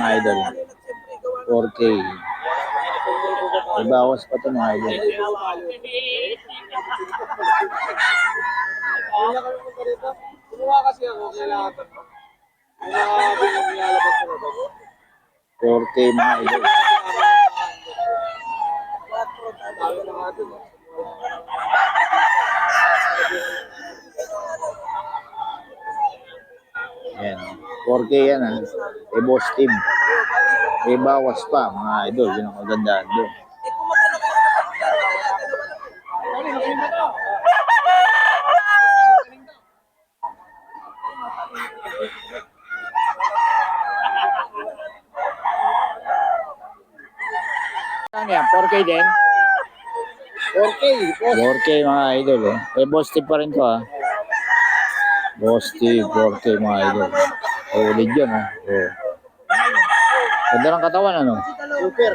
mga idol. 4K. May bawas pa ito mga idol. Kumuha kasi ako, kailangan ito. Nilalabas ko na ito. 4K mga idol. Ayan. 4K yan ha. May boss team. May bawas pa mga idol. Yun ang kagandaan doon. Ano yan? 4K din? 4K. 4K mga idol. Oh. May boss team pa rin to ha. Boss team 4K mga idol. Ulit yun ha. Oh. Ganda ng katawan ano? Super.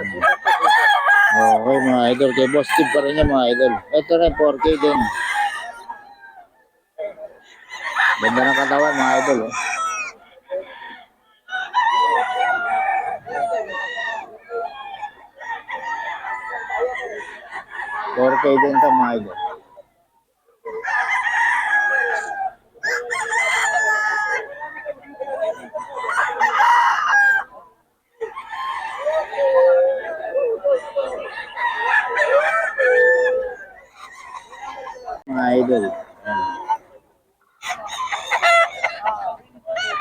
Okay mga idol. Kay boss team pa rin yan mga idol. Ito rin 4K din. Ganda ng katawan mga idol. Oh. $4K din ito mga idol. Mga idol.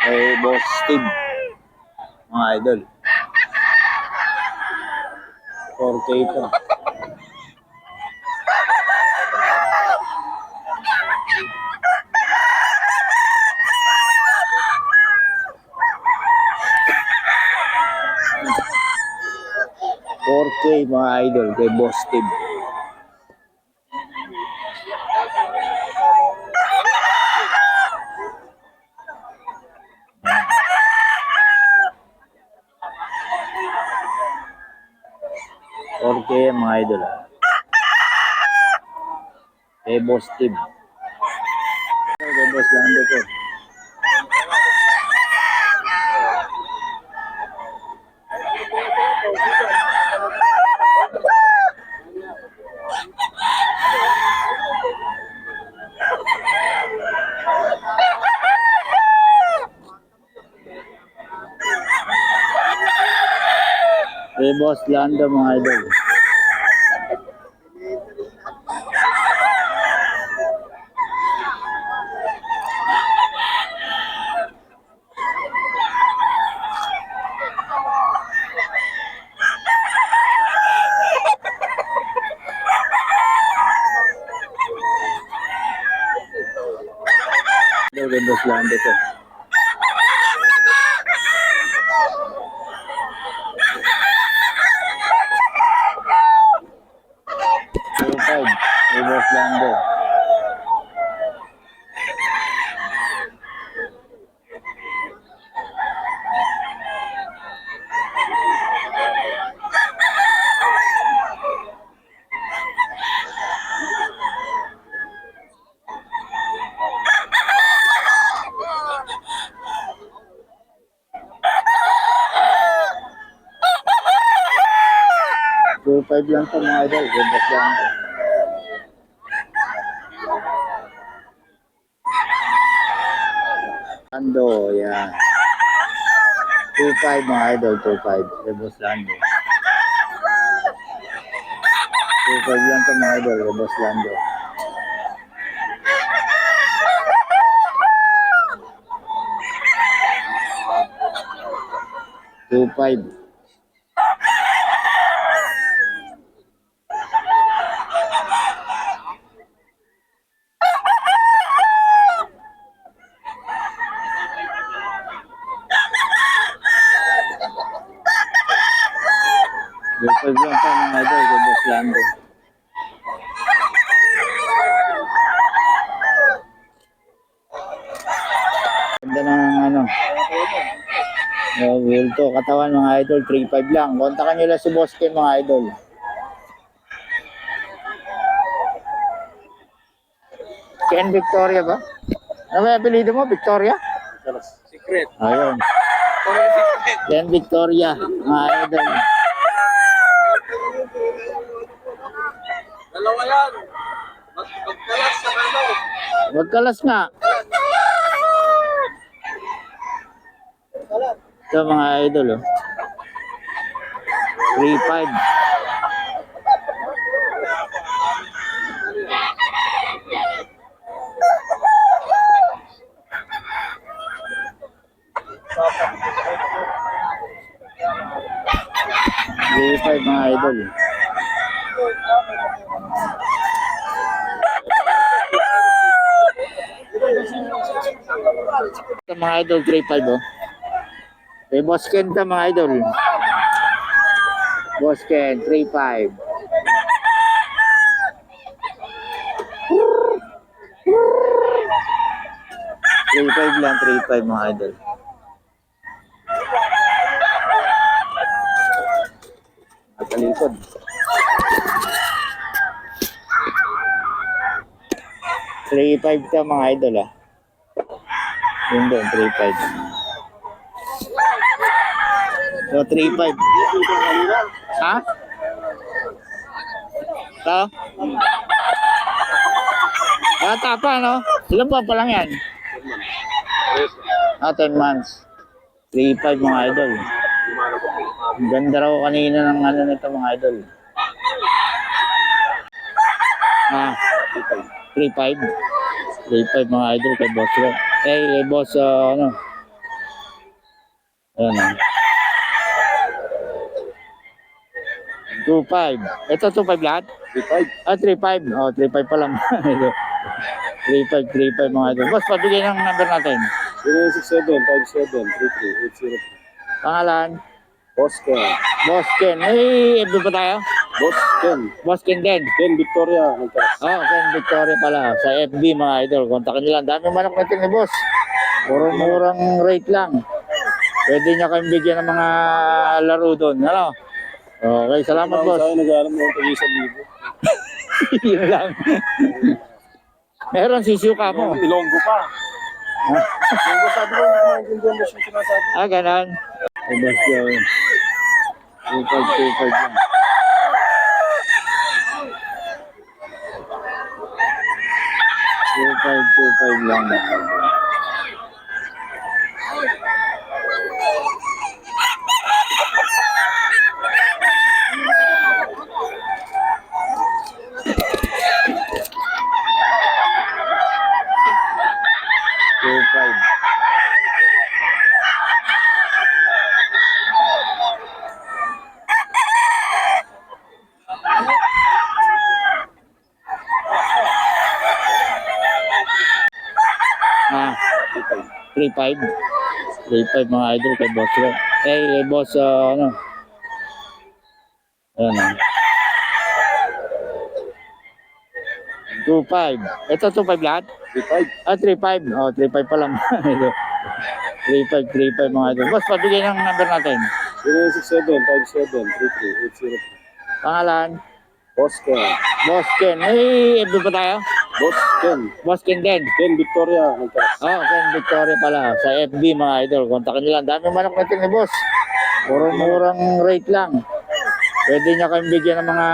Kay boss team. Mga idol. 4K ito. Mga idol kay boss team. Okay mga idol. Kay boss team. Kay boss Lando ko. Kay boss Lando mga idol. Kay boss Lando ko. Kay boss Lando. $2.5 lang ito mga idol. Kay boss Lando. Lando, yan. 2.5 mga idol, 2.5. Kay boss Lando. 2.5 lang ito mga idol, kay boss Lando. $2.5. $2.5 lang ito mga idol, kay boss Lando. Ganda ng ano. Wheel to. Katawan mga idol, 3.5 lang. Kontakan nyo lang si Boss Ken mga idol. Ken Victoria ba? Ano ba yung apelido mo? Victoria? Secret. Ayun. Yan, Victoria, mga idol. Dalawa yan. Magkalas sa ano. Magkalas nga. Ito mga idol, oh. 3.5. Mga idol. Ito mga idol, 3.5, oh. May Boss Ken ito mga idol. Boss Ken, 3.5. 3.5 lang, 3.5 mga idol. At talikod. 3.5 ito mga idol, ah. Yun doon, 3.5. So, 3.5. Ha? Ito? Bata pa, no? Ilan pa lang yan? 10 months. 3.5 mga idol. Ang ganda raw kanina ng ano nito mga idol. 3.5. 3.5 mga idol kay boss ko. Kay boss, ano? Ayan, 2.5. Ito 2.5 lahat? 3.5. 3.5. 3.5 pa lang. 3.5 mga idol. Boss, pabigay ng number natin. 0967-57-33-803. Pangalan? Boss Ken. Boss Ken. May FB pa tayo? Boss Ken. Boss Ken din. Ken Victoria. Ken Victoria pala. Sa FB mga idol. Kontakin nyo lang. Dami manok natin ni boss. Murang rate lang. Pwede niya kayong bigyan ng mga laro doon. Ano? Okay, salamat boss. Ako nag-aalam mo ng 1,000. Yun lang. Meron sisiw ka mo. Ilonggo pa. Ilonggo sabi mo, hindi ko maintindihan mo siya sinasabi. Ganon. Ay, boss yun. 2.5 lang. 2.5 lang. Ah, 3.5. 3.5 mga idol kay boss ko. Kay boss, ano? Ayan, 2.5. Ito 2.5 lahat? 3.5. 3.5. 3.5 pa lang. 3.5 mga idol. Boss, pabigay ng number natin. 0967-57-33-803. Pangalan? Boss Ken. Boss Ken. May FB pa tayo? Boss Ken. Boss Ken din. Ken Victoria. Ken Victoria pala. Sa FB mga idol. Kontakin nyo lang. Dami manok natin ni boss. Murang rate lang. Pwede niya kayong bigyan ng mga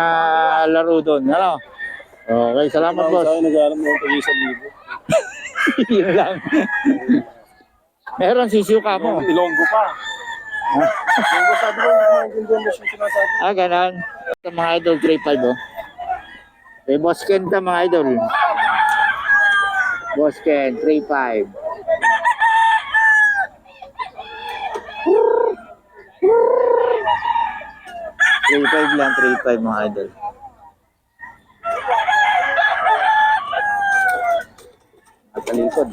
laro doon. Ano? Okay, salamat boss. Ako nag-aalam mo ng 1,000. Yun lang. Meron sisiw ka mo. Ilonggo pa. Ilonggo sabi mo, hindi ko maintindihan mo siya sinasabi. Ganon. Ito mga idol, 3.5 oh. May Boss Ken ito mga idol. Boss Ken, 3.5. $3.5 lang, 3.5 mga idol. At talikod.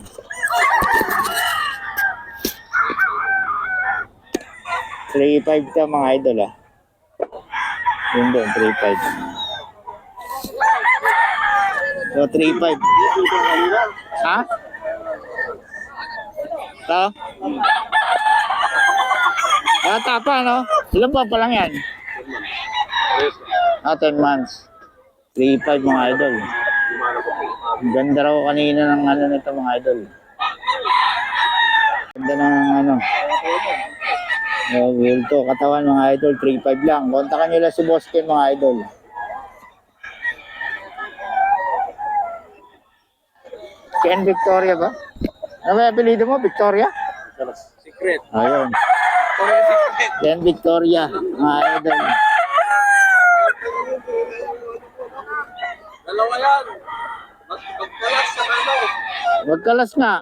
$3.5 ito mga idol ah. Yun doon, 3.5. So, 3.5. Ha? Ito? Bata pa, no? Ilan pa lang yan? 10 months. 3.5 mga idol. Ang ganda raw kanina ng ano nito mga idol. Ganda ng ano. Oh, bulto. Katawan mga idol, 3.5 lang. Kontakan nyo lang si Boss Ken mga idol. Ken Victoria ba? Ano ba yung apelido mo? Victoria? Secret. Ayun. Secret. Ken Victoria, mga idol. Dalawa yan. Magkalas sa ano. Magkalas nga.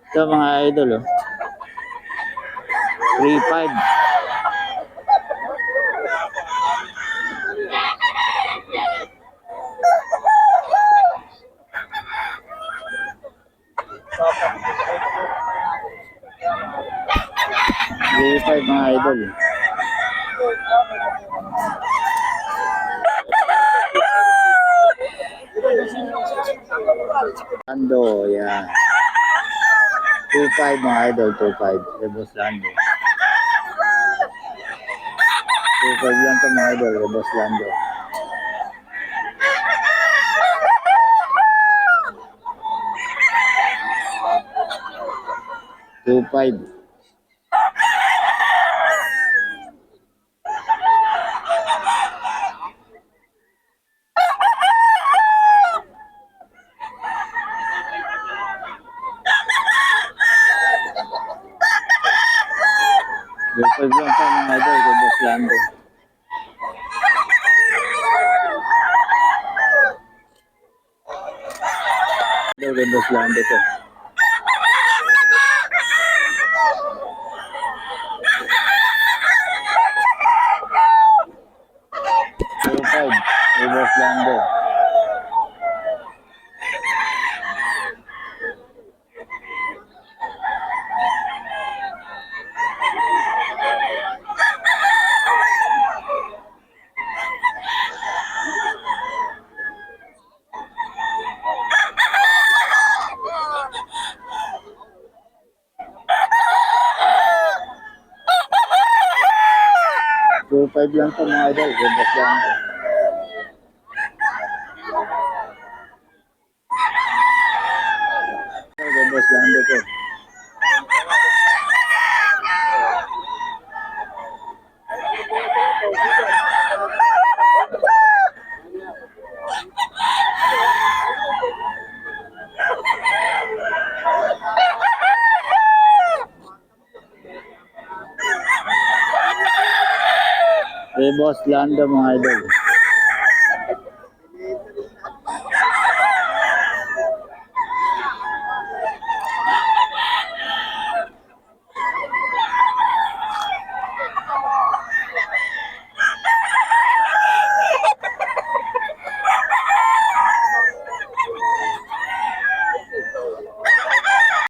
Ito mga idol, oh. 3.5. Mga idol. Lando, yan. 2.5 mga idol, 2.5. Rebos Lando. 2.5 lang ito mga idol, Rebos Lando. Two five. Two five lang ito mga idol, Rebos Lando. Rebos Lando ito. Rebos Lando. Two five lang ito mga idol, Rebos Lando. Rebos Lando ito. Rebos Lando mga idol.